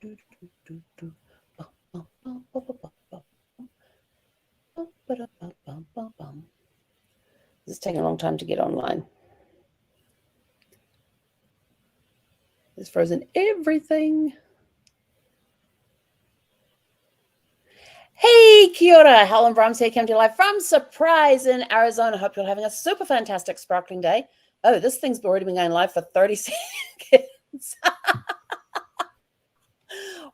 This is taking a long time to get online. It's frozen everything. Hey, kia ora. Helen Brahms here, coming to you live from Surprise in Arizona. Hope you're having a super fantastic sparkling day. Oh, this thing's already been going live for 30 seconds.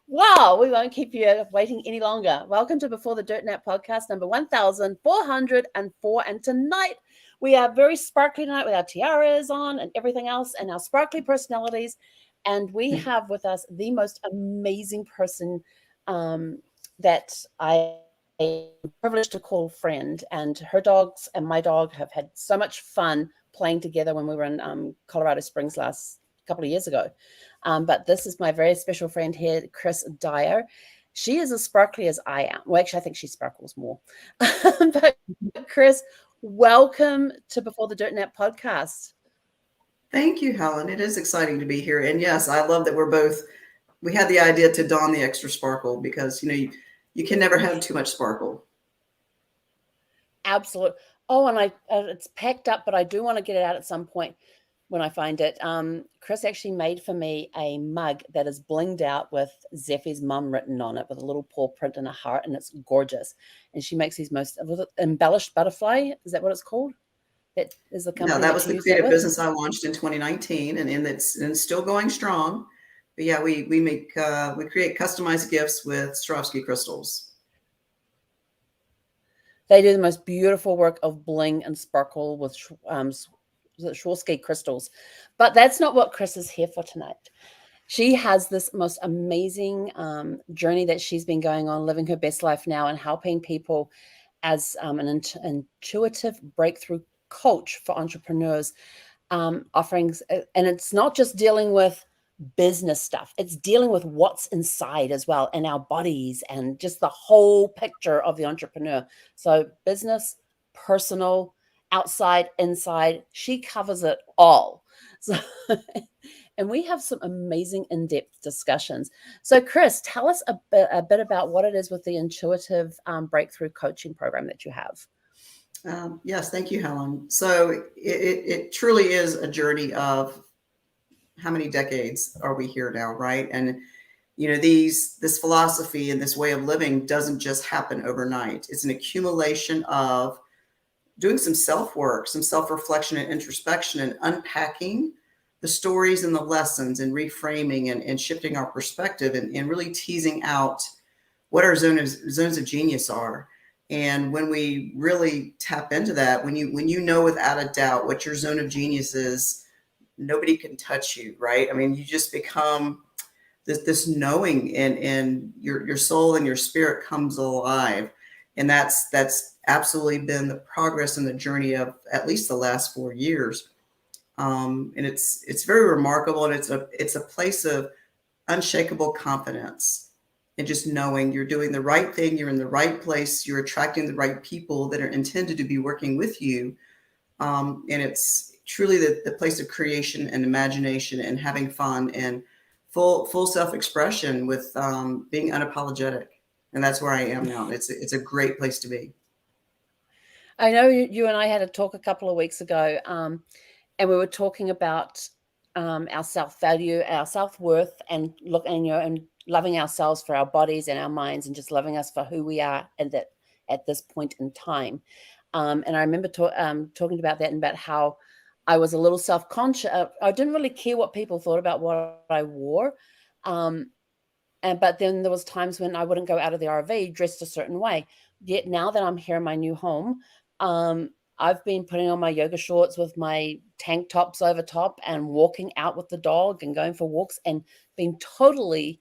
Wow, we won't keep you waiting any longer. Welcome to Before the Dirt Nap podcast number 1404. And tonight we are very sparkly tonight with our tiaras on and everything else and our sparkly personalities. And we have with us the most amazing person that I am privileged to call friend. And her dogs and my dog have had so much fun playing together when we were in Colorado Springs last couple of years ago. But this is my very special friend here, Chris Dyer. She is as sparkly as I am. Well, actually, I think she sparkles more. But Chris, welcome to Before the Dirt Nap podcast. Thank you, Helen. It is exciting to be here. And yes, I love that we had the idea to don the extra sparkle because, you can never have too much sparkle. Absolutely. Oh, and it's packed up, but I do want to get it out at some point when I find it. Chris actually made for me a mug that is blinged out with Zeffie's mum written on it with a little paw print and a heart, and it's gorgeous. And she makes these most embellished butterfly. Is that what it's called? That is the company. No, that was the creative business I launched in 2019, and it's still going strong. But yeah, we create customized gifts with Swarovski crystals. They do the most beautiful work of bling and sparkle with Swarovski crystals. But that's not what Chris is here for tonight. She has this most amazing journey that she's been going on, living her best life now and helping people as an intuitive breakthrough coach for entrepreneurs, offerings. And it's not just dealing with business stuff. It's dealing with what's inside as well, and our bodies, and just the whole picture of the entrepreneur. So business, personal, outside, inside, she covers it all. So, and we have some amazing in-depth discussions. So Chris, tell us a bit about what it is with the intuitive breakthrough coaching program that you have. Yes, thank you, Helen. So it truly is a journey of how many decades are we here now, right? And this philosophy and this way of living doesn't just happen overnight. It's an accumulation of doing some self-work, some self-reflection and introspection, and unpacking the stories and the lessons and reframing and shifting our perspective and really teasing out what our zones of genius are. And when we really tap into that, when you know without a doubt what your zone of genius is, nobody can touch you, right? I mean, you just become this knowing, and your soul and your spirit comes alive. And that's absolutely been the progress and the journey of at least the last 4 years. And it's very remarkable, and it's a place of unshakable confidence, and just knowing you're doing the right thing, you're in the right place, you're attracting the right people that are intended to be working with you. And it's truly the place of creation and imagination and having fun and full self-expression with being unapologetic. And that's where I am now. It's a great place to be. I know you and I had a talk a couple of weeks ago, and we were talking about our self-value, our self-worth, and loving ourselves for our bodies and our minds, and just loving us for who we are at this point in time. And I remember talking about that and about how I was a little self-conscious. I didn't really care what people thought about what I wore. But then there was times when I wouldn't go out of the RV dressed a certain way. Yet now that I'm here in my new home, I've been putting on my yoga shorts with my tank tops over top and walking out with the dog and going for walks and being totally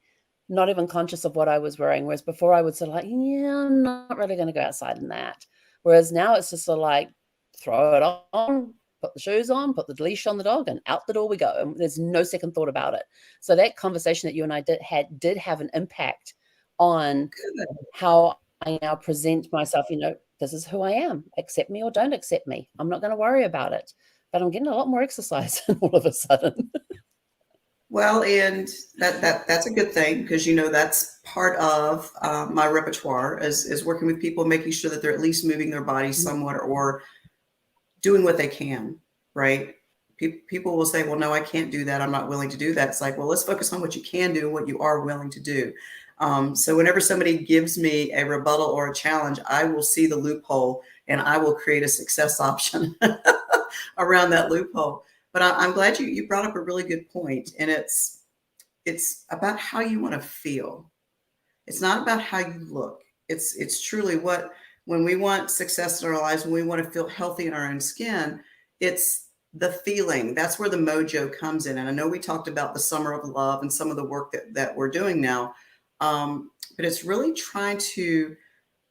not even conscious of what I was wearing. Whereas before I would sort of like, yeah, I'm not really going to go outside in that. Whereas now it's just sort of like, throw it on, put the shoes on, put the leash on the dog, and out the door we go. And there's no second thought about it. So that conversation that you and I did have an impact on how I now present myself. This is who I am. Accept me or don't accept me. I'm not going to worry about it. But I'm getting a lot more exercise all of a sudden. Well, and that's a good thing because that's part of my repertoire is working with people, making sure that they're at least moving their body Mhm. somewhat or doing what they can, right? People will say, well, no, I can't do that. I'm not willing to do that. It's like, well, let's focus on what you can do, what you are willing to do. So whenever somebody gives me a rebuttal or a challenge, I will see the loophole and I will create a success option around that loophole. But I'm glad you brought up a really good point, and it's about how you want to feel. It's not about how you look. It's truly what when we want success in our lives, when we want to feel healthy in our own skin, it's the feeling. That's where the mojo comes in. And I know we talked about the summer of love and some of the work that we're doing now. But it's really trying to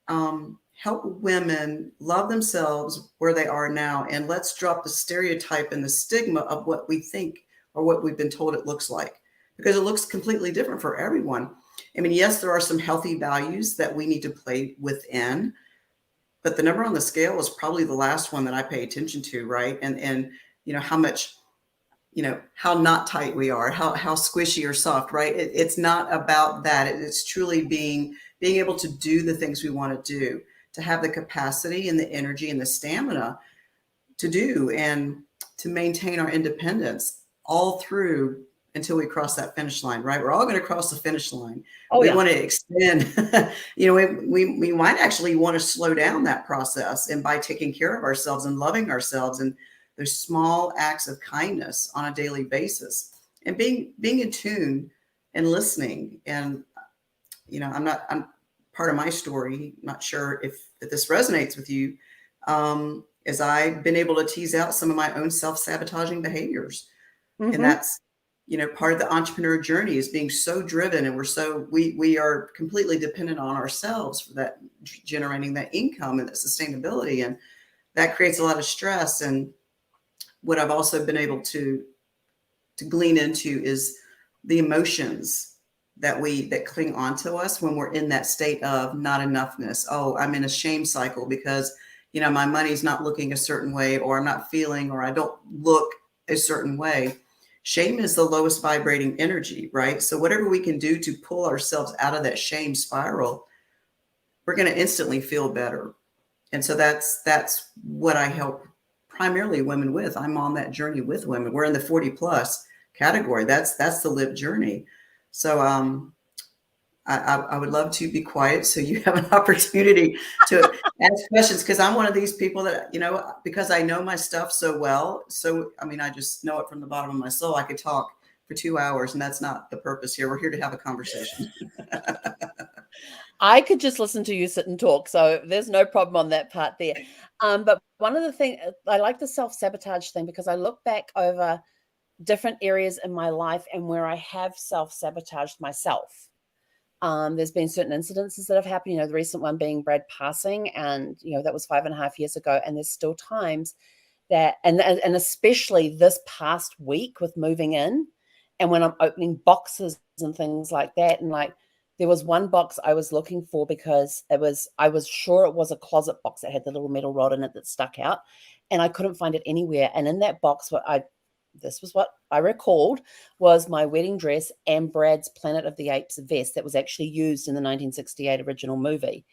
help women love themselves where they are now. And let's drop the stereotype and the stigma of what we think or what we've been told it looks like, because it looks completely different for everyone. I mean, yes, there are some healthy values that we need to play within, but the number on the scale is probably the last one that I pay attention to, right? And how much, how not tight we are, how squishy or soft, right? It's not about that. It's truly being able to do the things we want to do, to have the capacity and the energy and the stamina to do and to maintain our independence all through until we cross that finish line, right? We're all going to cross the finish line. Oh We yeah. want to extend, we might actually want to slow down that process. And by taking care of ourselves and loving ourselves and there's small acts of kindness on a daily basis and being in tune and listening. And, I'm part of my story, not sure if this resonates with you, is I've been able to tease out some of my own self-sabotaging behaviors. And Mm-hmm. that's, part of the entrepreneur journey is being so driven and we are completely dependent on ourselves for that, generating that income and that sustainability. And that creates a lot of stress. And what I've also been able to glean into is the emotions that cling onto us when we're in that state of not enoughness. Oh, I'm in a shame cycle because my money's not looking a certain way, or I'm not feeling, or I don't look a certain way. Shame is the lowest vibrating energy, right? So whatever we can do to pull ourselves out of that shame spiral, we're going to instantly feel better. And so that's what I help primarily women with. I'm on that journey with women. We're in the 40 plus category. That's the lived journey. So I would love to be quiet so you have an opportunity to ask questions, because I'm one of these people that, because I know my stuff so well. So, I mean, I just know it from the bottom of my soul. I could talk for 2 hours, and that's not the purpose here. We're here to have a conversation. I could just listen to you sit and talk, so there's no problem on that part there. But one of the things I like the self-sabotage thing because I look back over different areas in my life and where I have self-sabotaged myself. There's been certain incidences that have happened, the recent one being Brad passing, and that was 5.5 years ago. And there's still times that, and especially this past week with moving in, and when I'm opening boxes and things like that, and like there was one box I was looking for because I was sure it was a closet box that had the little metal rod in it that stuck out, and I couldn't find it anywhere. And in that box, this was what I recalled was my wedding dress and Brad's Planet of the Apes vest that was actually used in the 1968 original movie.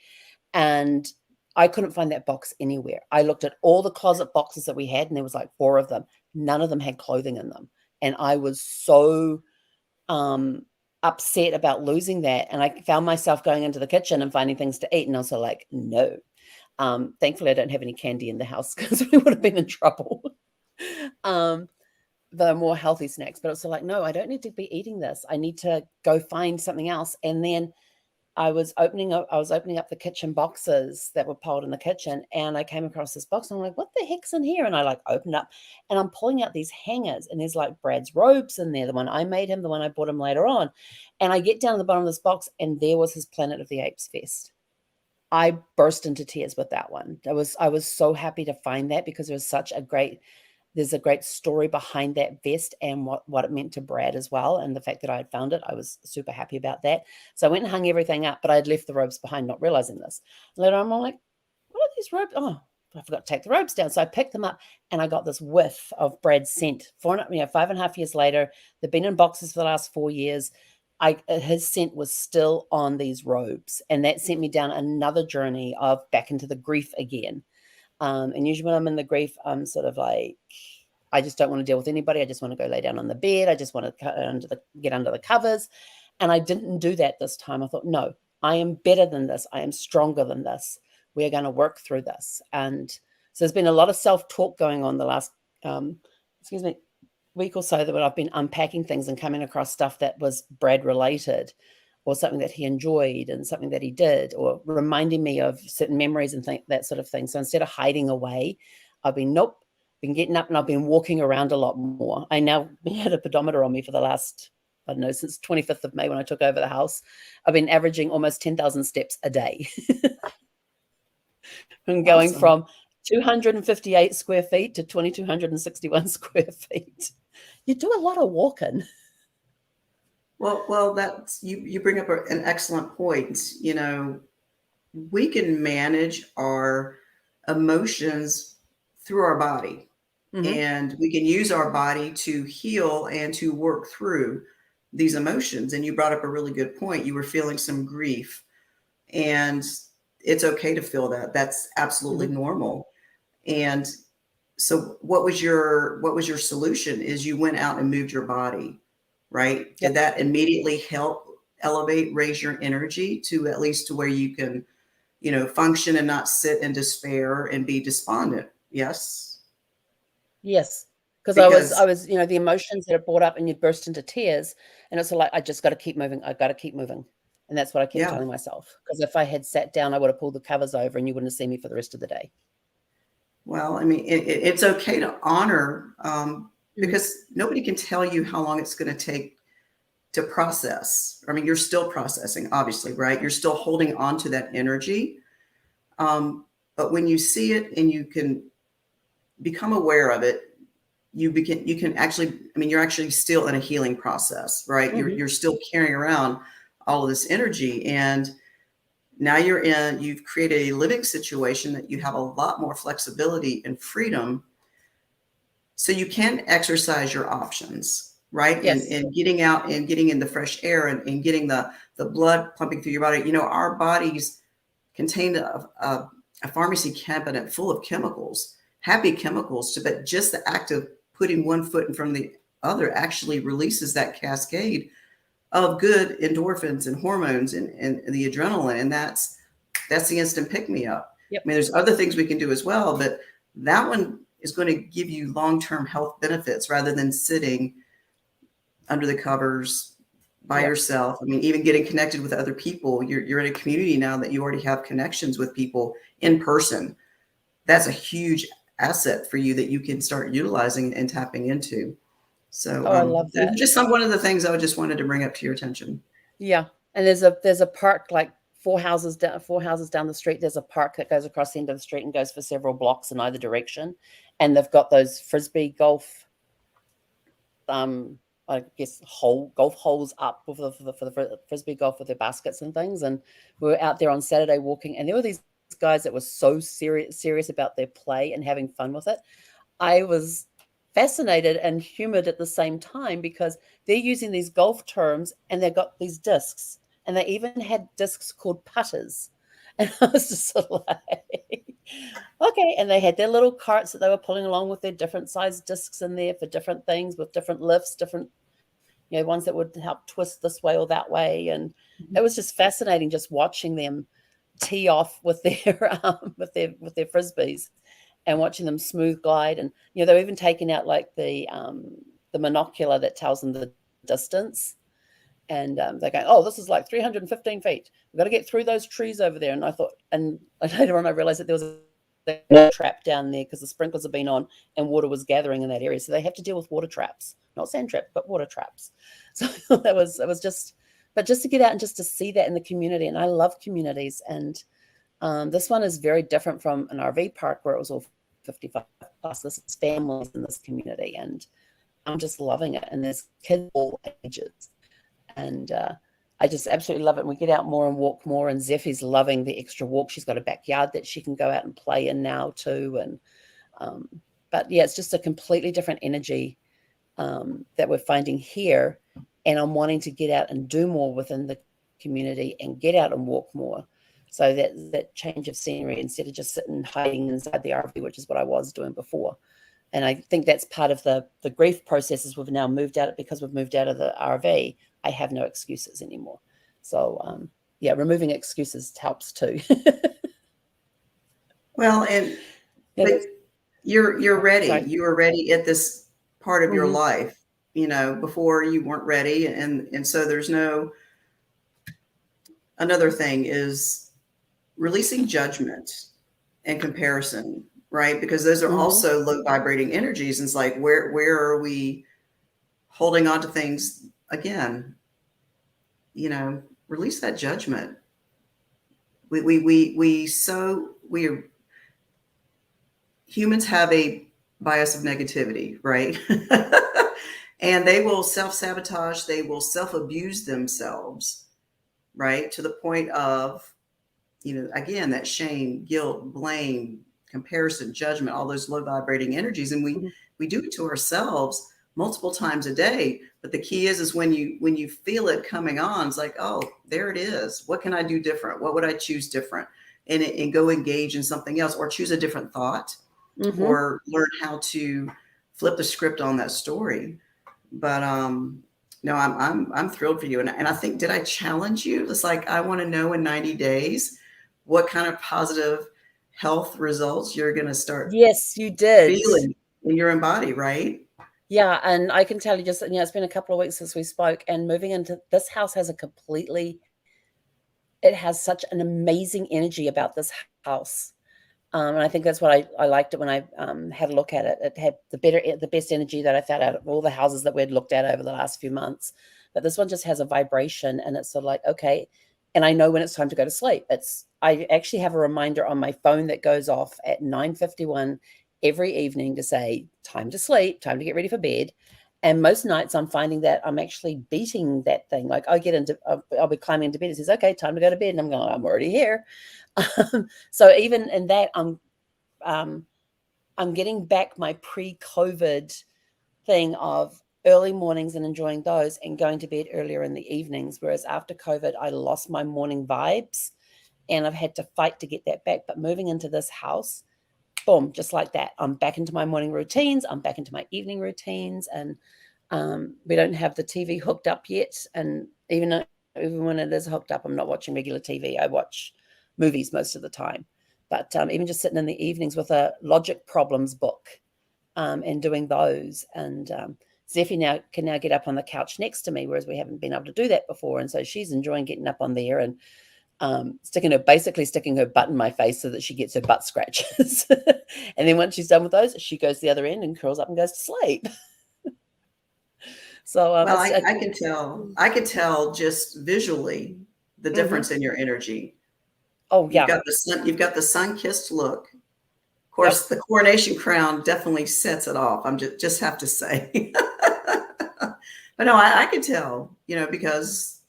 And I couldn't find that box anywhere. I looked at all the closet boxes that we had, and there was like 4 of them. None of them had clothing in them. And I was so upset about losing that. And I found myself going into the kitchen and finding things to eat. And I was like, no. Thankfully, I don't have any candy in the house because we would have been in trouble. The more healthy snacks, but it's like, no, I don't need to be eating this. I need to go find something else. And then I was opening up the kitchen boxes that were piled in the kitchen, and I came across this box, and I'm like, what the heck's in here? And I like opened up, and I'm pulling out these hangers, and there's like Brad's robes in there, the one I made him, the one I bought him later on. And I get down to the bottom of this box, and there was his Planet of the Apes vest. I burst into tears with that one. I was so happy to find that because there's a great story behind that vest and what it meant to Brad as well. And the fact that I had found it, I was super happy about that. So I went and hung everything up, but I had left the robes behind, not realizing this. Later on, I'm like, what are these robes? Oh, I forgot to take the ropes down. So I picked them up and I got this whiff of Brad's scent. 5.5 years later, they've been in boxes for the last 4 years. His scent was still on these robes, and that sent me down another journey of back into the grief again. And usually when I'm in the grief, I'm sort of like, I just don't want to deal with anybody. I just want to go lay down on the bed. I just want to get under the covers. And I didn't do that this time. I thought, no, I am better than this. I am stronger than this. We are going to work through this. And so there's been a lot of self-talk going on the last, week or so, that I've been unpacking things and coming across stuff that was Brad related, or something that he enjoyed and something that he did, or reminding me of certain memories and that sort of thing. So instead of hiding away, I've been getting up and I've been walking around a lot more. I now had a pedometer on me for the last, I don't know, since 25th of May when I took over the house. I've been averaging almost 10,000 steps a day. And going from 258 square feet to 2,261 square feet. You do a lot of walking. Well, that's you bring up an excellent point. You know, we can manage our emotions through our body, and we can use our body to heal and to work through these emotions. And you brought up a really good point. You were feeling some grief, and it's okay to feel that. That's absolutely normal. And so what was your solution? Is you went out and moved your body, right? Yep. Did that immediately help elevate, raise your energy to at least to where you can, you know, function and not sit in despair and be despondent? Yes. Yes. Because I was, the emotions that are brought up and you burst into tears, and it's like, I just got to keep moving. I got to keep moving. And that's what I kept telling myself. Because if I had sat down, I would have pulled the covers over and you wouldn't have seen me for the rest of the day. Well, I mean, it's okay to honor, because nobody can tell you how long it's going to take to process. I mean, you're still processing, obviously, right? You're still holding on to that energy. But when you see it and you can become aware of it, you can actually, I mean, you're actually still in a healing process, right? You're still carrying around all of this energy, and now you've created a living situation that you have a lot more flexibility and freedom, so you can exercise your options, right? Yes. And getting out and getting in the fresh air and getting the blood pumping through your body. You know, our bodies contain a pharmacy cabinet full of chemicals, happy chemicals, but just the act of putting one foot in front of the other actually releases that cascade of good endorphins and hormones and the adrenaline. And that's the instant pick me up. Yep. I mean, there's other things we can do as well, but that one is going to give you long-term health benefits rather than sitting under the covers by yourself. I mean, even getting connected with other people. You're in a community now that you already have connections with people in person. That's a huge asset for you that you can start utilizing and tapping into. So I love that. just one of the things I just wanted to bring up to your attention. Yeah. And there's a park like four houses down the street. There's a park that goes across the end of the street and goes for several blocks in either direction. And they've got those frisbee golf, I guess golf holes up for the frisbee golf with their baskets and things. And we were out there on Saturday walking, and there were these guys that were so serious about their play and having fun with it. I was fascinated and humored at the same time, because they're using these golf terms and they've got these discs, and they even had discs called putters. And I was just sort of like, okay. And they had their little carts that they were pulling along with their different size discs in there for different things, with different lifts, different, ones that would help twist this way or that way. And it was just fascinating just watching them tee off with their with their frisbees and watching them smooth glide. And they're even taking out like the monocular that tells them the distance. And they're going, oh, this is like 315 feet. We've got to get through those trees over there. And I thought, and later on I realized that there was a water trap down there because the sprinklers have been on and water was gathering in that area. So they have to deal with water traps, not sand traps, but water traps. So it was just to get out and just to see that in the community. And I love communities. And this one is very different from an RV park where it was all 55 plus. This is families in this community. And I'm just loving it. And there's kids all ages. And I just absolutely love it. And we get out more and walk more. And Zeffie's loving the extra walk. She's got a backyard that she can go out and play in now too. And but yeah, it's just a completely different energy that we're finding here. And I'm wanting to get out and do more within the community and get out and walk more. So that change of scenery instead of just sitting hiding inside the RV, which is what I was doing before. And I think that's part of the grief processes. We've now moved out because we've moved out of the RV. I have no excuses anymore. So yeah, removing excuses helps too. Well, and but you're ready. Sorry. You are ready at this part of your Mm-hmm. life. Before you weren't ready, and so there's no. Another thing is releasing judgment and comparison, right? Because those are Mm-hmm. also low vibrating energies. And it's like, where are we holding on to things again? Release that judgment. Humans have a bias of negativity, right? And they will self-sabotage, they will self-abuse themselves, right? To the point of, again, that shame, guilt, blame, comparison, judgment, all those low vibrating energies. And we do it to ourselves multiple times a day. But the key is when you feel it coming on, it's like, oh, there it is. What can I do different? What would I choose different? And go engage in something else, or choose a different thought, Mm-hmm. or learn how to flip the script on that story. But no, I'm thrilled for you. And I think, did I challenge you? It's like, I want to know in 90 days what kind of positive health results you're going to start Yes, you did. feeling in your own body, right? Yeah, and I can tell you just, it's been a couple of weeks since we spoke, and moving into this house it has such an amazing energy about this house. And I think that's what I liked it when I had a look at it. It had the best energy that I found out of all the houses that we'd looked at over the last few months. But this one just has a vibration, and it's sort of like, okay. And I know when it's time to go to sleep. I actually have a reminder on my phone that goes off at 9:51 every evening to say, time to sleep, time to get ready for bed. And most nights I'm finding that I'm actually beating that thing. Like I'll be climbing into bed. It says, okay, time to go to bed. And I'm going, I'm already here. So even in that, I'm getting back my pre-COVID thing of early mornings and enjoying those, and going to bed earlier in the evenings. Whereas after COVID, I lost my morning vibes, and I've had to fight to get that back. But moving into this house, boom, just like that, I'm back into my morning routines. I'm back into my evening routines, and we don't have the TV hooked up yet. And even when it is hooked up, I'm not watching regular TV. I watch movies most of the time. But even just sitting in the evenings with a logic problems book and doing those. And Zeffie can now get up on the couch next to me, whereas we haven't been able to do that before. And so she's enjoying getting up on there and sticking her butt in my face so that she gets her butt scratches. And then once she's done with those, she goes to the other end and curls up and goes to sleep. So well, I can tell just visually the difference in your energy. Oh yeah. You've got the sun-kissed look. Of course, the coronation crown definitely sets it off. I'm just have to say. But no, I can tell, because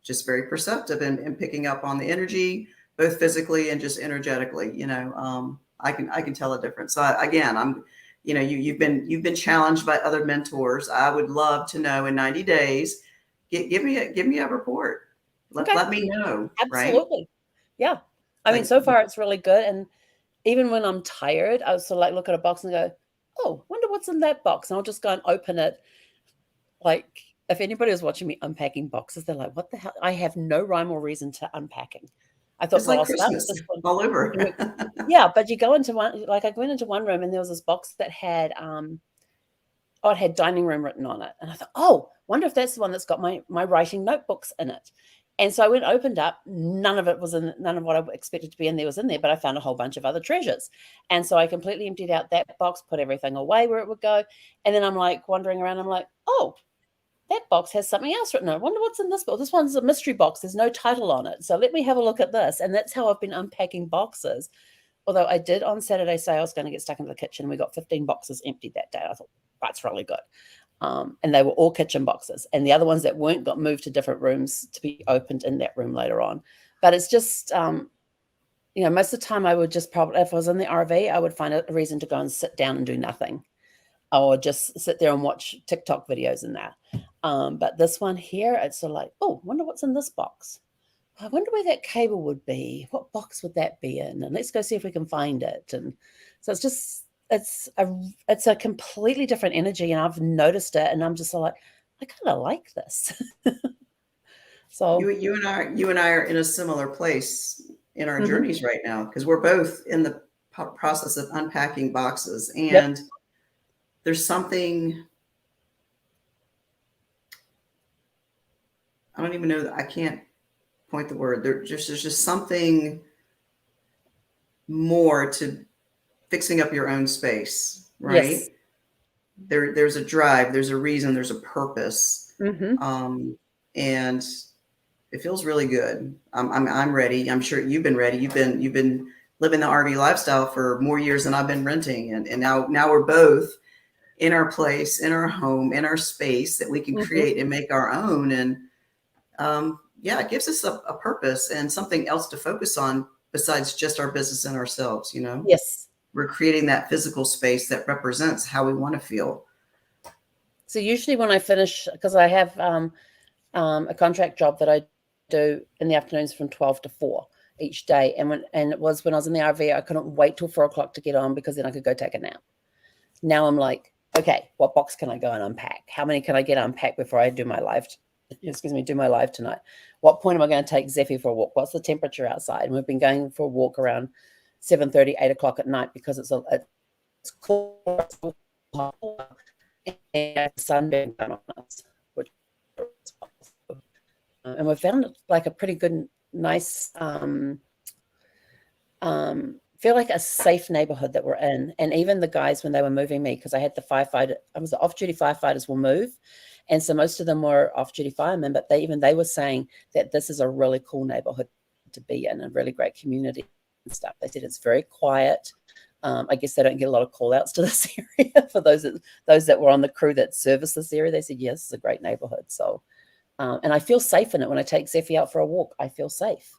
just very perceptive and picking up on the energy, both physically and just energetically. I can tell a difference. So again, you've been challenged by other mentors. I would love to know in 90 days. Give me a report. Let me know. Absolutely. Right? Yeah. I mean, so far it's really good. And even when I'm tired, I sort of like look at a box and go, oh, wonder what's in that box. And I'll just go and open it. Like, if anybody was watching me unpacking boxes, they're like, what the hell? I have no rhyme or reason to unpacking. I thought, it's like Christmas all over. Yeah, but you go into one, like I went into one room and there was this box that had, it had dining room written on it. And I thought, oh, wonder if that's the one that's got my writing notebooks in it. And so I went, opened up, none of what I expected to be in there was in there, but I found a whole bunch of other treasures. And so I completely emptied out that box, put everything away where it would go. And then I'm like wandering around, I'm like, oh, that box has something else written on it. I wonder what's in this box. This one's a mystery box. There's no title on it. So let me have a look at this. And that's how I've been unpacking boxes. Although I did on Saturday say I was going to get stuck into the kitchen. We got 15 boxes emptied that day. I thought, that's really good. And they were all kitchen boxes, and the other ones that weren't got moved to different rooms to be opened in that room later on. But it's just, most of the time I would just probably, if I was in the RV, I would find a reason to go and sit down and do nothing, or just sit there and watch TikTok videos and that. But this one here, it's sort of like, oh, wonder what's in this box. I wonder where that cable would be. What box would that be in? And let's go see if we can find it. And so it's just, it's a completely different energy, and I've noticed it, and I'm just like, I kind of like this. So you and I are in a similar place in our Mhm. journeys right now, because we're both in the process of unpacking boxes, Yep. and there's something, I don't even know that I can't point the word. There's just something more to fixing up your own space, right? Yes. There's a drive, there's a reason, there's a purpose, Mm-hmm. and it feels really good. I'm ready. I'm sure you've been ready. You've been living the RV lifestyle for more years than I've been renting, and now we're both in our place, in our home, in our space that we can Mm-hmm. create and make our own. And yeah, it gives us a purpose and something else to focus on besides just our business and ourselves. Yes. We're creating that physical space that represents how we want to feel. So usually when I finish, because I have a contract job that I do in the afternoons from 12 to 4 each day. And it was when I was in the RV, I couldn't wait till 4 o'clock to get on, because then I could go take a nap. Now I'm like, okay, what box can I go and unpack? How many can I get unpacked before I do my live? Do my live tonight. What point am I going to take Zeffy for a walk? What's the temperature outside? And we've been going for a walk around 7:30, 8 o'clock at night, because it's cool and sunburn on us, which, and we found it like a pretty good, nice, feel like a safe neighborhood that we're in. And even the guys, when they were moving me, because I had the off-duty firefighters will move, and so most of them were off-duty firemen, but they were saying that this is a really cool neighborhood to be in, a really great community and stuff. They said it's very quiet. I guess they don't get a lot of call outs to this area for those that were on the crew that service this area. They said, yes, it's a great neighborhood. So, and I feel safe in it. When I take Zeffy out for a walk, I feel safe.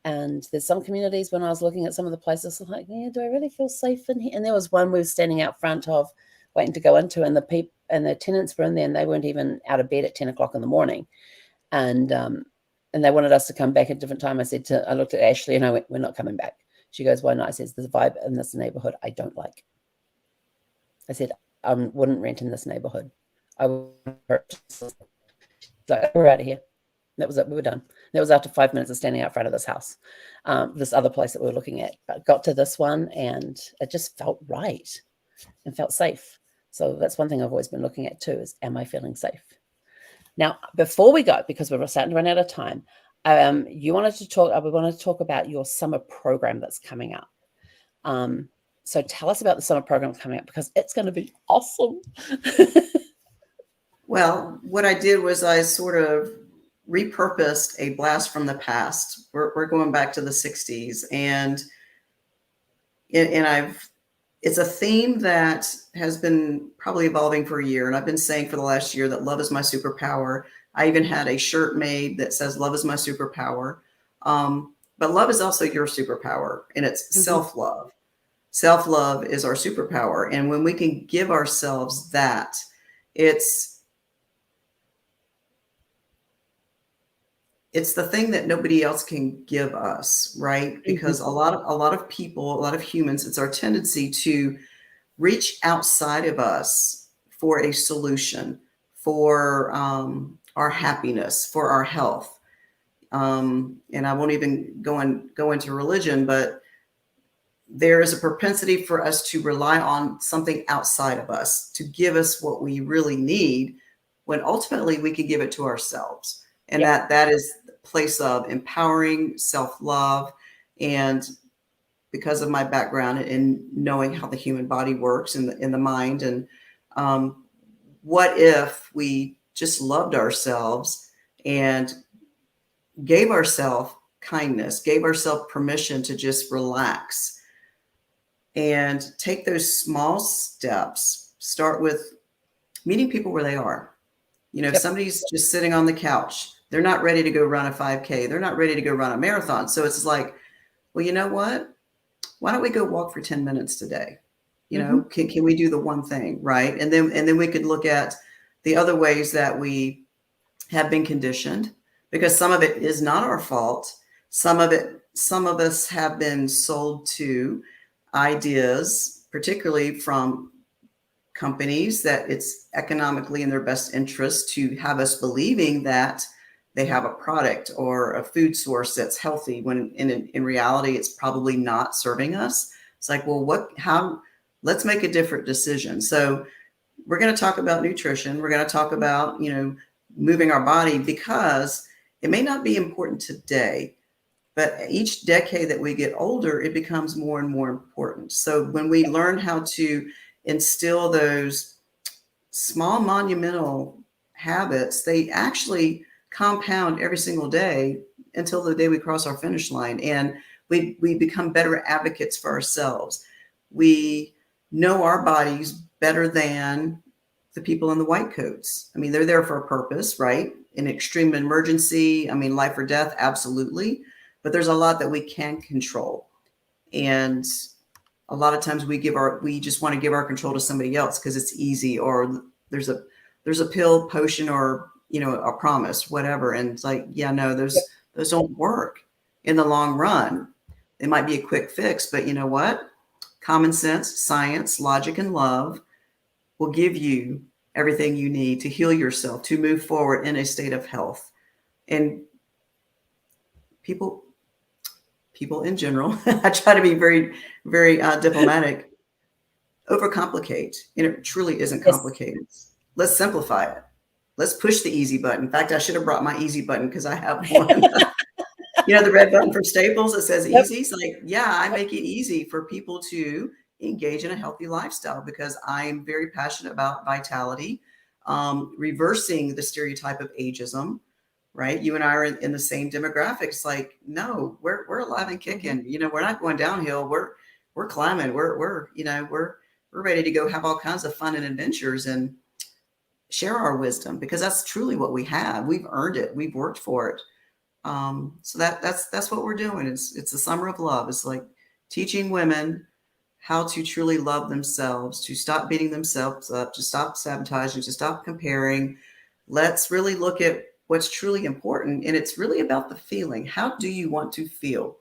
And there's some communities, when I was looking at some of the places, I'm like, yeah, do I really feel safe in here? And there was one we were standing out front of, waiting to go into, and the tenants were in there, and they weren't even out of bed at 10 o'clock in the morning. And they wanted us to come back at a different time. I looked at Ashley and I went, we're not coming back. She goes, why not? I says, there's a vibe in this neighborhood I don't like. I said, I wouldn't rent in this neighborhood. I would purchase. Like, we're out of here. That was it. We were done. That was after 5 minutes of standing out front of this house, this other place that we were looking at. But got to this one, and it just felt right and felt safe. So that's one thing I've always been looking at too, is, am I feeling safe? Now, before we go, because we're starting to run out of time, we wanted to talk about your summer program that's coming up. So tell us about the summer program coming up, because it's going to be awesome. Well, what I did was I sort of repurposed a blast from the past. We're going back to the 60s, and it's a theme that has been probably evolving for a year. And I've been saying for the last year that love is my superpower. I even had a shirt made that says love is my superpower. But love is also your superpower, and it's self-love. Self-love is our superpower. And when we can give ourselves that, it's the thing that nobody else can give us, right? Because a lot of people, a lot of humans, it's our tendency to reach outside of us for a solution, for our happiness, for our health. And I won't even go into religion, but there is a propensity for us to rely on something outside of us to give us what we really need, when ultimately we can give it to ourselves. And that is the place of empowering self-love. And because of my background in knowing how the human body works in the mind, and what if we just loved ourselves and gave ourselves kindness, gave ourselves permission to just relax and take those small steps. Start with meeting people where they are. You know, if Yep. somebody's just sitting on the couch, they're not ready to go run a 5K. They're not ready to go run a marathon. So it's like, well, you know what? Why don't we go walk for 10 minutes today? You know, can we do the one thing, right? And then we could look at the other ways that we have been conditioned, because some of it is not our fault. Some of us have been sold to ideas, particularly from companies, that it's economically in their best interest to have us believing that they have a product or a food source that's healthy, when in reality it's probably not serving us. It's like, well, let's make a different decision. So we're going to talk about nutrition. We're going to talk about, moving our body, because it may not be important today, but each decade that we get older, it becomes more and more important. So when we learn how to instill those small monumental habits, they actually compound every single day until the day we cross our finish line. And we become better advocates for ourselves. We know our bodies better than the people in the white coats. I mean, they're there for a purpose, right? In extreme emergency, I mean, life or death, absolutely. But there's a lot that we can control. And a lot of times we just want to give our control to somebody else because it's easy, or there's a pill, potion, or a promise, whatever. And it's like, yeah, no, those don't work in the long run. It might be a quick fix, but you know what? Common sense, science, logic, and love will give you everything you need to heal yourself, to move forward in a state of health. And people in general, I try to be very, very diplomatic, overcomplicate. It truly isn't complicated. Let's simplify it. Let's push the easy button. In fact, I should have brought my easy button because I have one. The red button from Staples that says easy. It's like, yeah, I make it easy for people to engage in a healthy lifestyle, because I am very passionate about vitality, reversing the stereotype of ageism, right? You and I are in the same demographics. Like, no, we're alive and kicking. We're not going downhill. We're climbing. We're ready to go have all kinds of fun and adventures and share our wisdom, because that's truly what we have. We've earned it. We've worked for it. So that's what we're doing. It's the summer of love. It's like teaching women how to truly love themselves, to stop beating themselves up, to stop sabotaging, to stop comparing. Let's really look at what's truly important. And it's really about the feeling. How do you want to feel?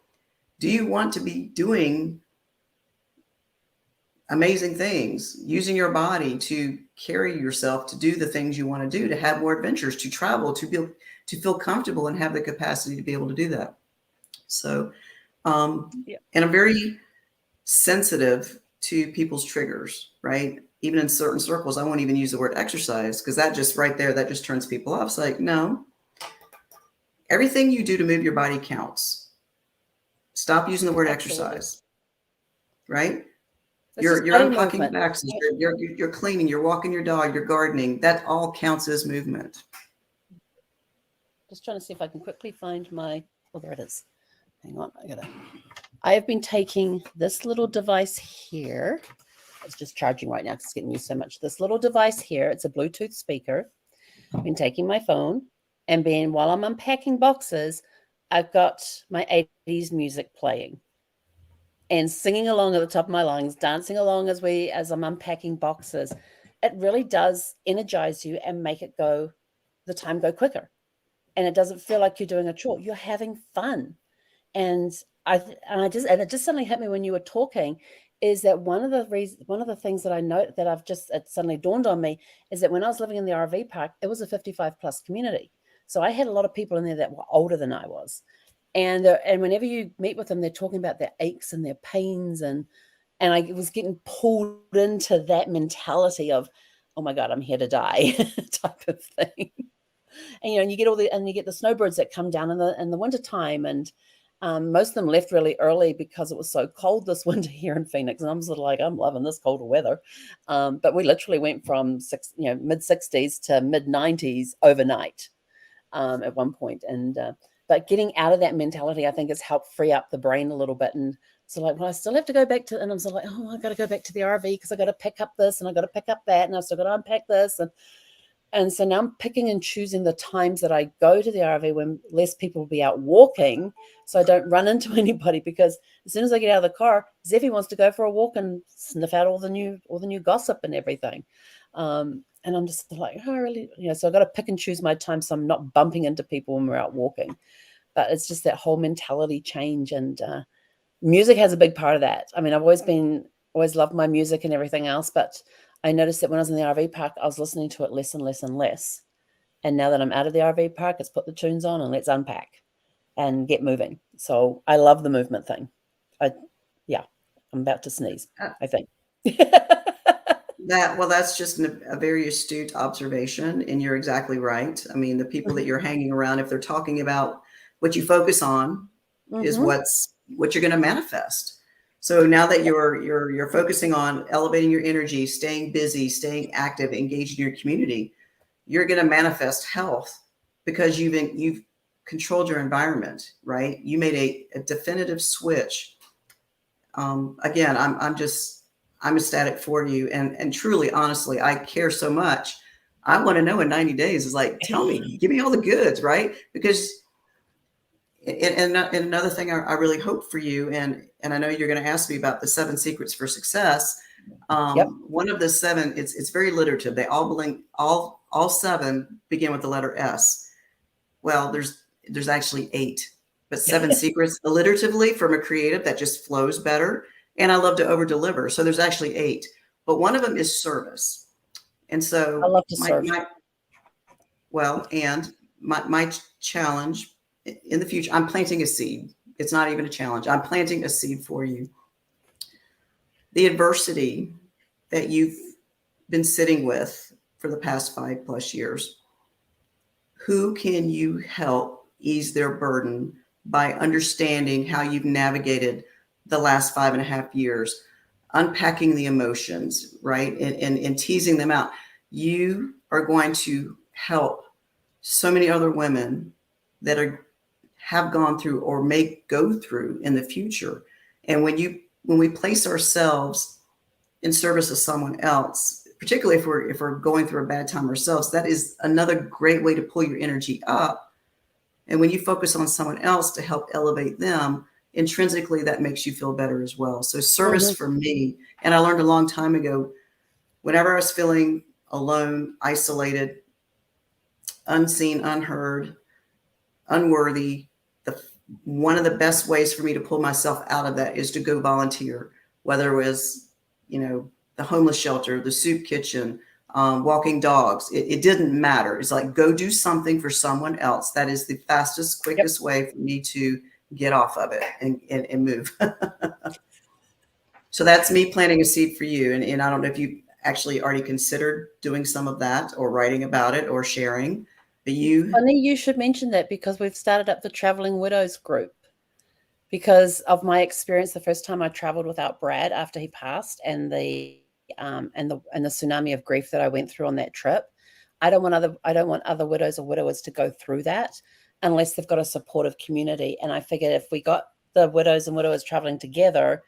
Do you want to be doing amazing things, using your body to carry yourself, to do the things you want to do, to have more adventures, to travel, to feel comfortable and have the capacity to be able to do that? So, and I'm very sensitive to people's triggers, right? Even in certain circles, I won't even use the word exercise, because that just right there, that just turns people off. It's like, no, everything you do to move your body counts. Stop using the word exercise, right? You're unpacking boxes, you're cleaning, you're walking your dog, you're gardening. That all counts as movement. Just trying to see if I can quickly find there it is. Hang on, I have been taking this little device here. It's just charging right now because it's getting used so much. This little device here, it's a Bluetooth speaker. I've been taking my phone, and while I'm unpacking boxes, I've got my 80s music playing and singing along at the top of my lungs, dancing along as I'm unpacking boxes. It really does energize you and make the time go quicker. And it doesn't feel like you're doing a chore. You're having fun. And it just suddenly hit me when you were talking, is that one of the things that I know that it suddenly dawned on me is that when I was living in the RV park, it was a 55 plus community. So I had a lot of people in there that were older than I was. And whenever you meet with them, they're talking about their aches and their pains. And I was getting pulled into that mentality of, oh my God, I'm here to die type of thing. And, you get the snowbirds that come down in the wintertime. And most of them left really early because it was so cold this winter here in Phoenix. And I'm sort of like, I'm loving this colder weather. But we literally went from mid 60s to mid 90s overnight at one point. And but getting out of that mentality, I think, has helped free up the brain a little bit and So like, well, I still have to go back to, and I'm sort of like, oh, I got to go back to the RV because I got to pick up this and I got to pick up that, and I've still got to unpack this, and so now I'm picking and choosing the times that I go to the RV when less people will be out walking, so I don't run into anybody. Because as soon as I get out of the car, Zeffy wants to go for a walk and sniff out all the new gossip and everything. And I'm just like, oh, really? So I've got to pick and choose my time so I'm not bumping into people when we're out walking. But it's just that whole mentality change, and music has a big part of that. I mean, I've always loved my music and everything else, but I noticed that when I was in the RV park, I was listening to it less and less and less. And now that I'm out of the RV park, it's put the tunes on and let's unpack and get moving. So I love the movement thing. Yeah, I'm about to sneeze, I think. That's just a very astute observation, and you're exactly right. I mean, the people that you're hanging around, if they're talking about what you focus on, is what you're going to manifest. So now that you're focusing on elevating your energy, staying busy, staying active, engaged in your community, you're going to manifest health because you've controlled your environment, right? You made a definitive switch. Again, I'm ecstatic for you, and truly, honestly, I care so much. I want to know in 90 days is like, tell me, give me all the goods, right? Because and another thing I really hope for you, and I know you're going to ask me about the 7 secrets for success. Yep. One of the 7, it's very alliterative. They all belong, all 7 begin with the letter S. Well, there's actually 8, but 7 secrets alliteratively from a creative that just flows better. And I love to over deliver. So there's actually 8, but one of them is service. And so I love to serve. My challenge in the future, I'm planting a seed. It's not even a challenge. I'm planting a seed for you. The adversity that you've been sitting with for the past 5+ years, who can you help ease their burden by understanding how you've navigated the last 5.5 years, unpacking the emotions, right? And teasing them out. You are going to help so many other women that have gone through or may go through in the future. And when we place ourselves in service of someone else, particularly if we're going through a bad time ourselves, that is another great way to pull your energy up. And when you focus on someone else to help elevate them, intrinsically that makes you feel better as well. So service for me, and I learned a long time ago, whenever I was feeling alone, isolated, unseen, unheard, unworthy, one of the best ways for me to pull myself out of that is to go volunteer, whether it was, the homeless shelter, the soup kitchen, walking dogs. It didn't matter. It's like, go do something for someone else. That is the fastest, quickest way for me to get off of it and move. So that's me planting a seed for you. And I don't know if you actually already considered doing some of that or writing about it or sharing. But Funny you should mention that, because we've started up the Traveling Widows group. Because of my experience, the first time I traveled without Brad after he passed, and the tsunami of grief that I went through on that trip, I don't want other widows or widowers to go through that unless they've got a supportive community. And I figured if we got the widows and widowers traveling together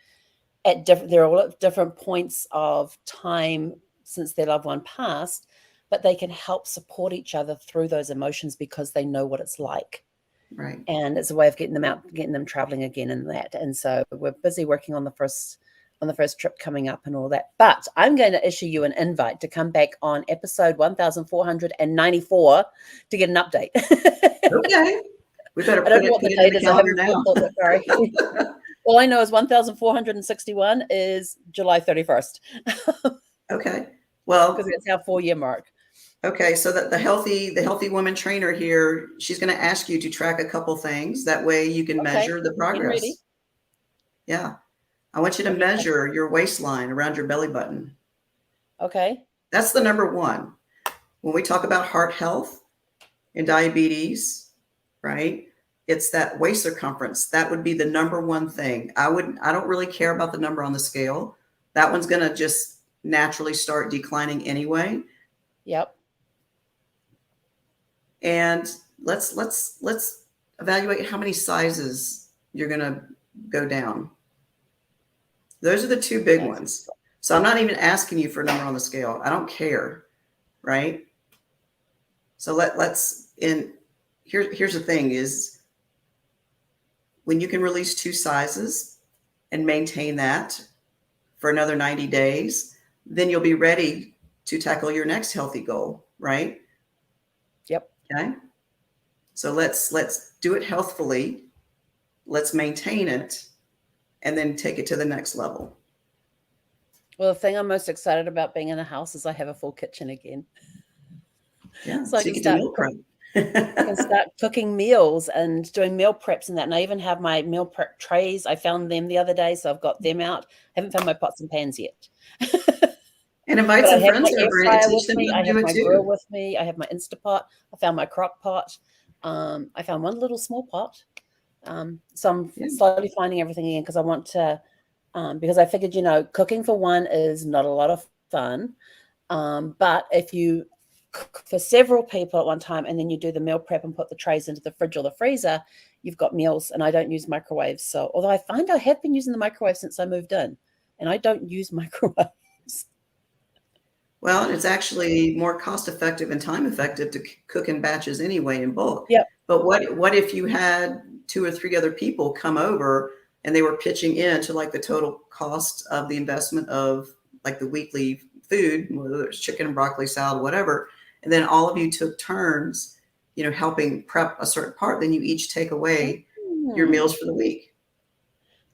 they're all at different points of time since their loved one passed, but they can help support each other through those emotions because they know what it's like. Right. And it's a way of getting them out, getting them traveling again and that. And so we're busy working on the first trip coming up and all that. But I'm going to issue you an invite to come back on episode 1494 to get an update. Okay. We better put it in the calendar now. Sorry. All I know is 1,461 is July 31st. Okay. Well, because it's our 4-year mark. Okay, so that the healthy woman trainer here, she's going to ask you to track a couple things. That way you can measure the progress. Yeah. I want you to measure your waistline around your belly button. Okay. That's the number 1. When we talk about heart health and diabetes, right? It's that waist circumference. That would be the number 1 thing. I don't really care about the number on the scale. That one's going to just naturally start declining anyway. Yep. And let's evaluate how many sizes you're going to go down. Those are the two big That's ones. So I'm not even asking you for a number on the scale. I don't care, right? So here's the thing is when you can release 2 sizes and maintain that for another 90 days, then you'll be ready to tackle your next healthy goal, right? Yep. Okay. So let's do it healthfully. Let's maintain it and then take it to the next level. Well, the thing I'm most excited about being in a house is I have a full kitchen again. Yeah. So I So you can can do start meal prep. I can start cooking meals and doing meal preps and that. And I even have my meal prep trays. I found them the other day, so I've got them out. I haven't found my pots and pans yet. And invite But I some have my friends air over and fryer teach with them me. how I to do have it my grill too. with me. I have my Instapot. I found my crock pot. I found one little small pot. So I'm Yeah. slowly finding everything again because I want to, because I figured, cooking for one is not a lot of fun. But if you cook for several people at one time and then you do the meal prep and put the trays into the fridge or the freezer, you've got meals. And I don't use microwaves. So although I find I have been using the microwave since I moved in, and I don't use microwaves. Well, it's actually more cost effective and time effective to cook in batches anyway in bulk. Yep. But what if you had 2 or 3 other people come over and they were pitching in to like the total cost of the investment of like the weekly food, whether it's chicken and broccoli salad, whatever, and then all of you took turns, helping prep a certain part, then you each take away your meals for the week.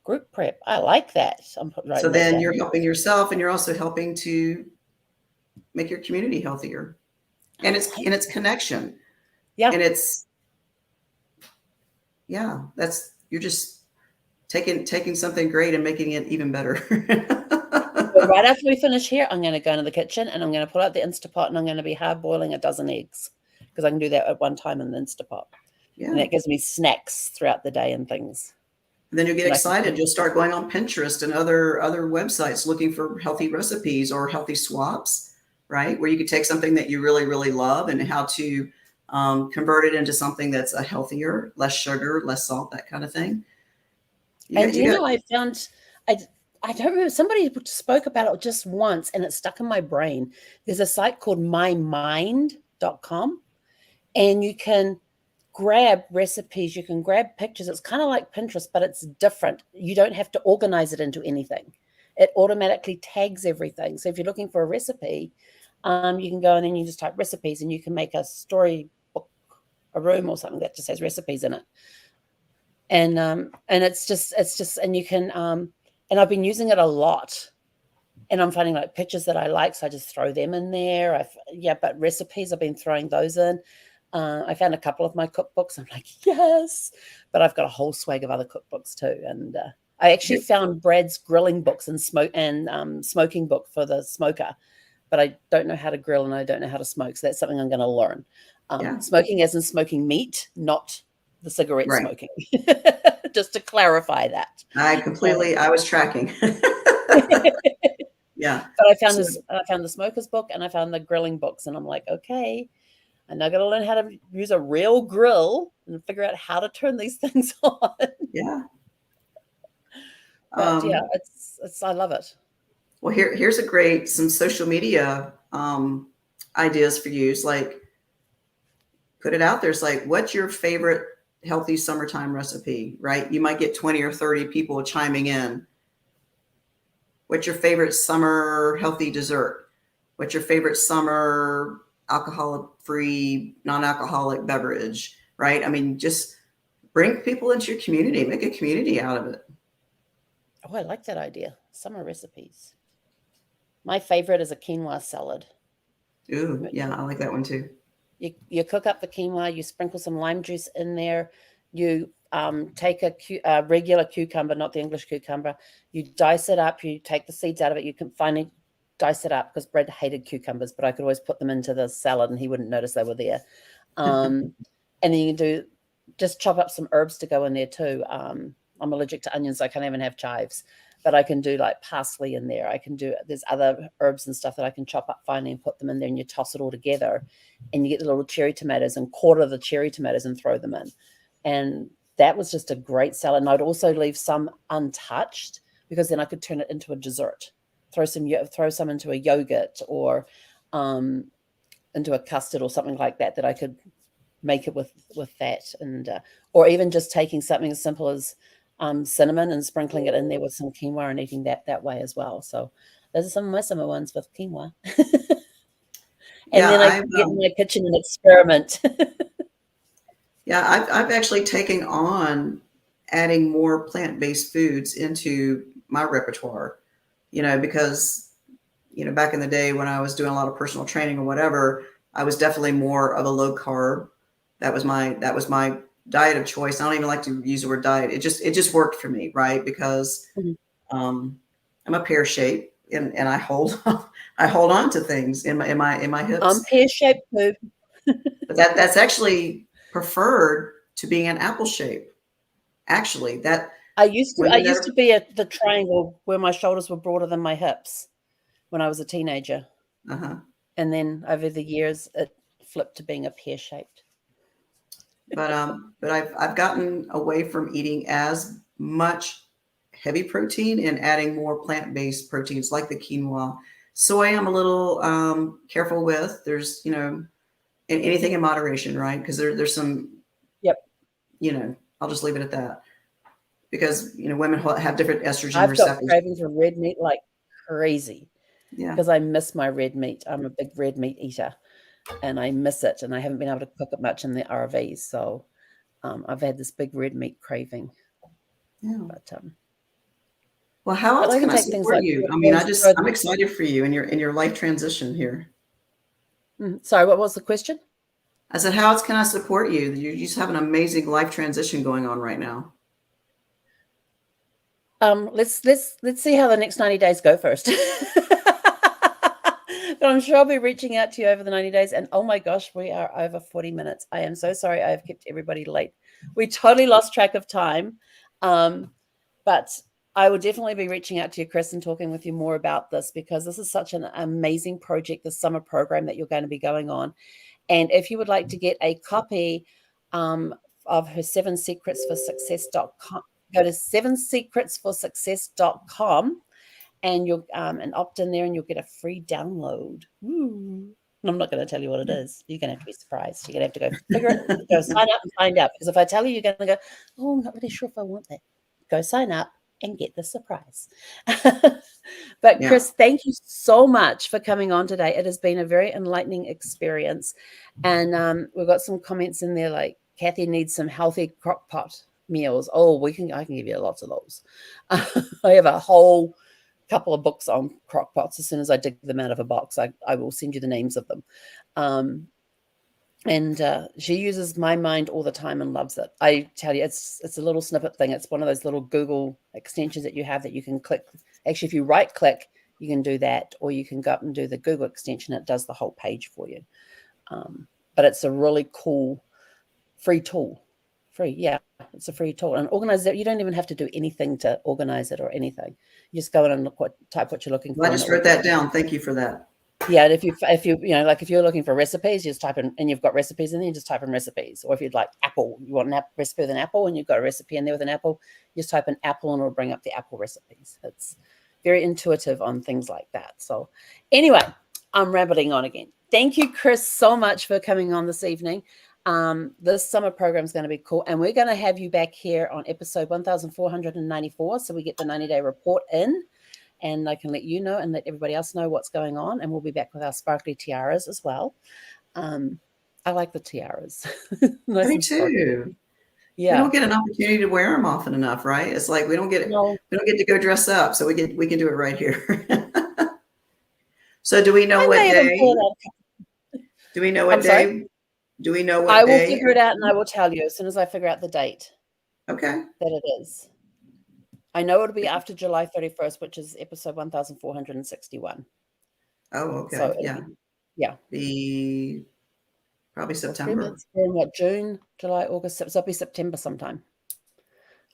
Group prep. I like that. I'm So writing that then down. you're helping yourself and you're also helping to make your community healthier. And it's connection. Yeah. And it's you're just taking something great and making it even better. So right after we finish here, I'm going to go into the kitchen and I'm going to pull out the Instapot and I'm going to be hard boiling a dozen eggs because I can do that at one time in the Instapot. Yeah. And that gives me snacks throughout the day and things. And then you'll get excited. You'll start going on Pinterest and other websites looking for healthy recipes or healthy swaps, right? Where you could take something that you really, really love and how to convert it into something that's a healthier, less sugar, less salt, that kind of thing. I found, I don't remember, somebody spoke about it just once and it stuck in my brain. There's a site called mymind.com and you can grab recipes, you can grab pictures. It's kind of like Pinterest, but it's different. You don't have to organize it into anything. It automatically tags everything. So if you're looking for a recipe, you can go and then you just type recipes and you can make a story book, a room or something that just has recipes in it. And it's just, and you can, and I've been using it a lot and I'm finding like pictures that I like. So I just throw them in there. But recipes, I've been throwing those in. I found a couple of my cookbooks. I'm like, yes, but I've got a whole swag of other cookbooks too. And I actually found Brad's grilling books and smoking book for the smoker, but I don't know how to grill and I don't know how to smoke. So that's something I'm going to learn. Smoking as in smoking meat, not the cigarette smoking, just to clarify that. I was tracking. Yeah. But I found the smoker's book and I found the grilling books and I'm like, okay, I'm now going to learn how to use a real grill and figure out how to turn these things on. Yeah. But I love it. Well, here's some social media ideas for you. It's like, put it out there. It's like, what's your favorite healthy summertime recipe, right? You might get 20 or 30 people chiming in. What's your favorite summer healthy dessert? What's your favorite summer alcohol-free, non-alcoholic beverage, right? I mean, just bring people into your community, make a community out of it. Oh, I like that idea. Summer recipes. My favorite is a quinoa salad. Ooh, yeah, I like that one too. You cook up the quinoa, you sprinkle some lime juice in there, you take a regular cucumber, not the English cucumber, you dice it up, you take the seeds out of it, you can finally dice it up because Brad hated cucumbers, but I could always put them into the salad and he wouldn't notice they were there. And then you can just chop up some herbs to go in there too. I'm allergic to onions, so I can't even have chives, but I can do like parsley in there. There's other herbs and stuff that I can chop up finely and put them in there and you toss it all together and you get the little cherry tomatoes and quarter the cherry tomatoes and throw them in. And that was just a great salad. And I'd also leave some untouched because then I could turn it into a dessert, throw some into a yogurt or into a custard or something like that, that I could make it with that. And or even just taking something as simple as cinnamon and sprinkling it in there with some quinoa and eating that way as well. So those are some of my summer ones with quinoa. And Yeah, then I get in my kitchen and experiment. yeah, I've actually taken on adding more plant-based foods into my repertoire, because, back in the day when I was doing a lot of personal training or whatever, I was definitely more of a low carb. That was my diet of choice. I don't even like to use the word diet. It just worked for me, right? Because I'm a pear shape, and I hold I hold on to things in my I'm hips. pear-shaped too. But that's actually preferred to being an apple shape. Actually, that I used women that to be at the triangle where my shoulders were broader than my hips when I was a teenager. uh-huh. And then over the years, it flipped to being a pear-shaped. But I've gotten away from eating as much heavy protein and adding more plant-based proteins like the quinoa. Soy, I'm a little careful with. There's, anything in moderation, right? Because there's some, Yep. I'll just leave it at that. Because, women have different estrogen I've got receptors. cravings for red meat like crazy Yeah. because I miss my red meat. I'm a big red meat eater and I miss it. And I haven't been able to cook it much in the RVs. So I've had this big red meat craving. Yeah. But Well, how else I can can I take things support like you? I mean, pause, I'm excited for you in your life transition here. sorry, what was the question? I said, how else can I support you? You just have an amazing life transition going on right now. Let's see how the next 90 days go first. But I'm sure I'll be reaching out to you over the 90 days. And oh my gosh, we are over 40 minutes. I am so sorry I have kept everybody late. We totally lost track of time. But I will definitely be reaching out to you, Chris, and talking with you more about this because this is such an amazing project, the summer program that you're going to be going on. And if you would like to get a copy of her 7secretsforsuccess.com, go to 7secretsforsuccess.com and you'll and opt in there and you'll get a free download. Ooh. I'm not going to tell you what it is. You're going to have to be surprised. You're going to have to go figure it, go sign up and find out. Because if I tell you, you're going to go, oh, I'm not really sure if I want that. Go sign up and get the surprise. But Chris, thank you so much for coming on today. It has been a very enlightening experience. And we've got some comments in there like Kathy needs some healthy crock pot meals. Oh, I can give you lots of those. I have a whole couple of books on crock pots. As soon as I dig them out of a box, I will send you the names of them. And she uses my mind all the time and loves it. I tell you, it's a little snippet thing. It's one of those little Google extensions that you have that you can click. Actually, if you right click, you can do that, or you can go up and do the Google extension. It does the whole page for you. But it's a really cool free tool. It's a free tool. And organize it. You don't even have to do anything to organize it or anything. You just go in and type what you're looking for. I just wrote that down. Thank you for that. Yeah, and if you like if you're looking for recipes, you just type in and you've got recipes in there, you just type in recipes. Or if you'd like apple, you want a recipe with an apple and you've got a recipe in there with an apple, you just type in apple and it'll bring up the apple recipes. It's very intuitive on things like that. So anyway, I'm rambling on again. Thank you, Chris, so much for coming on this evening. This summer program is going to be cool. And we're going to have you back here on episode 1494. So we get the 90-day report in. And I can let you know and let everybody else know what's going on. And we'll be back with our sparkly tiaras as well. I like the tiaras. Nice Me and sparkly. too. Yeah. We don't get an opportunity to wear them often enough, right? It's like we don't get to go dress up, so we can do it right here. So do we know what day? Do we know what day? Do we know what I will day? figure it out and I will tell you as soon as I figure out the date. Okay. That it is. I know it'll be after July 31st, which is episode 1461. Oh, okay. So yeah. Be probably September. We're in what, June, July, August, so it'll be September sometime.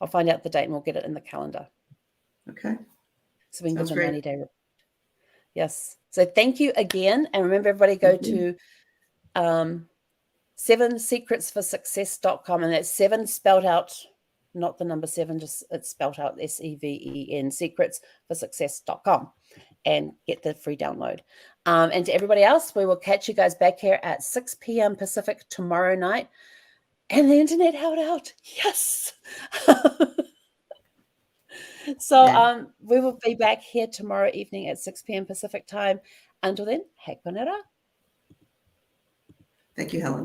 I'll find out the date and we'll get it in the calendar. Okay. So we can give the 90-day report. Yes. So thank you again. And remember, everybody go to 7secretsforsuccess.com. And that's 7 spelled out not the number 7, just it's spelled out SEVEN, secretsforsuccess.com, and get the free download. And to everybody else, we will catch you guys back here at 6 p.m. Pacific tomorrow night. And the internet held out. Yes. So we will be back here tomorrow evening at 6 p.m. Pacific time. Until then, hei konera. Thank you, Helen.